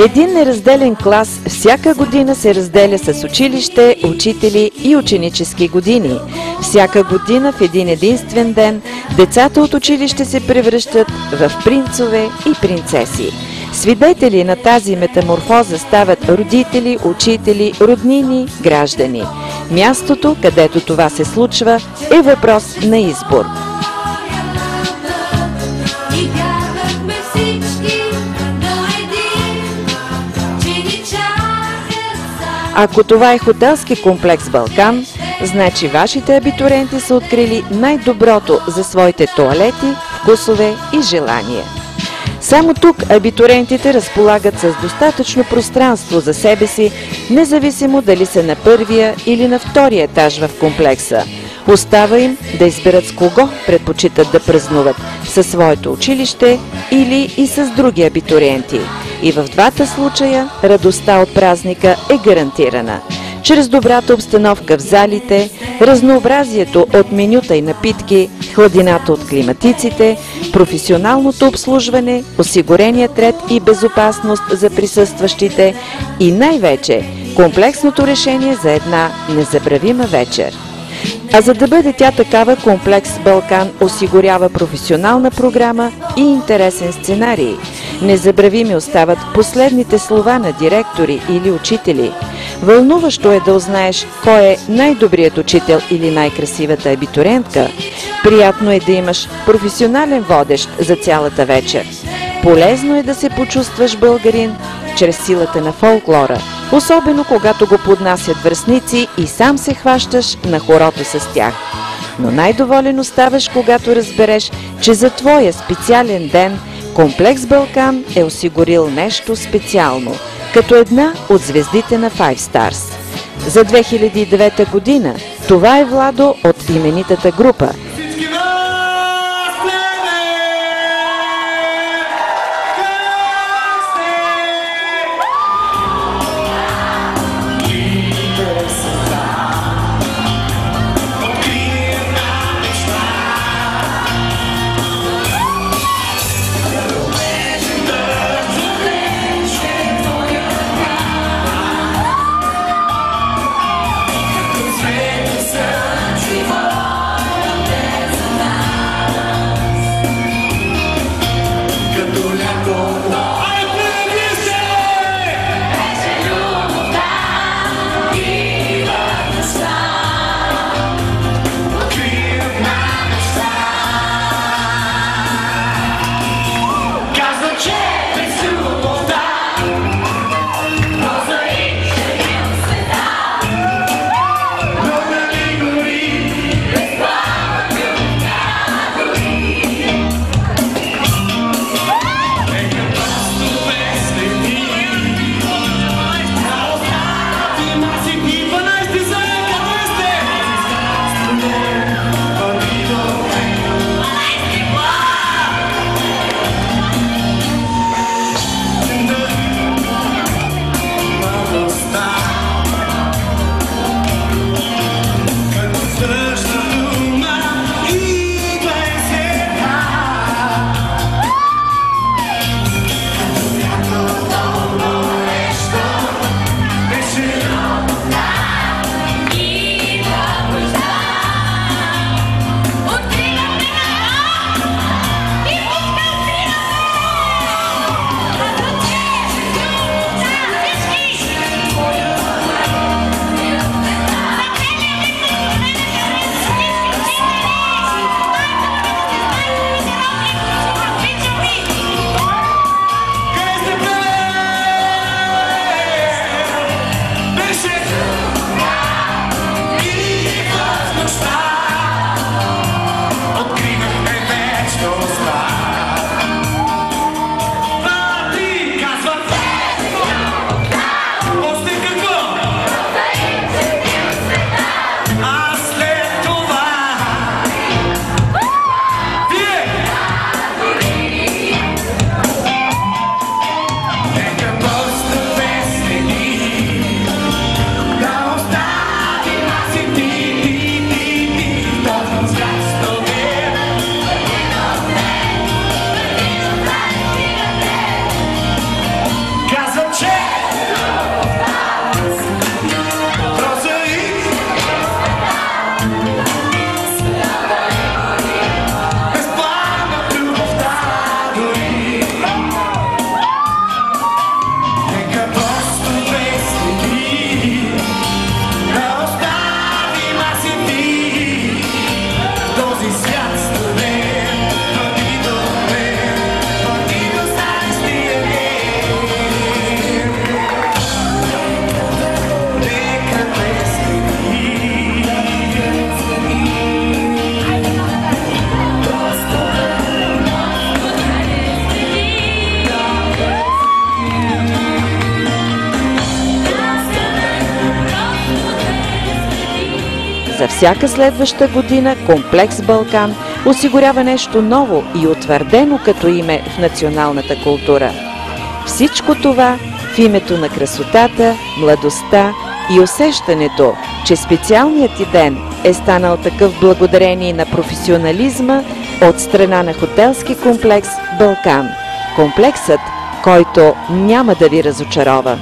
Един неразделен клас всяка година се разделя с училище, учители и ученически години. Всяка година в един единствен ден децата от училище се превръщат в принцове и принцеси. Свидетели на тази метаморфоза стават родители, учители, роднини, граждани. Мястото, където това се случва, е въпрос на избор. Ако това е хотелски комплекс Балкан, значи вашите абитуриенти са открили най-доброто за своите тоалети, вкусове и желания. Само тук абитуриентите разполагат с достатъчно пространство за себе си, независимо дали са на първия или на втория етаж в комплекса. Остава им да изберат с кого предпочитат да празнуват – със своето училище или и с други абитуриенти. И в двата случая радостта от празника е гарантирана. Чрез добрата обстановка в залите, разнообразието от менюта и напитки, хладината от климатиците, професионалното обслужване, осигуреният ред и безопасност за присъстващите и най-вече комплексното решение за една незабравима вечер. А за да бъде тя такава, комплекс Балкан осигурява професионална програма и интересен сценарий. Незабравими остават последните слова на директори или учители. Вълнуващо е да узнаеш кой е най-добрият учител или най-красивата абитуриентка. Приятно е да имаш професионален водещ за цялата вечер. Полезно е да се почувстваш българин чрез силата на фолклора, особено когато го поднасят връстници и сам се хващаш на хорото с тях. Но най-доволен оставаш, когато разбереш, че за твоя специален ден комплекс Балкан е осигурил нещо специално, като една от звездите на Five Stars. За 2009 година това е Владо от именитата група. всяка следваща година Комплекс Балкан осигурява нещо ново и утвърдено като име в националната култура. Всичко това в името на красотата, младостта и усещането, че специалният ти ден е станал такъв благодарение на професионализма от страна на хотелски комплекс Балкан. Комплексът, който няма да ви разочарова.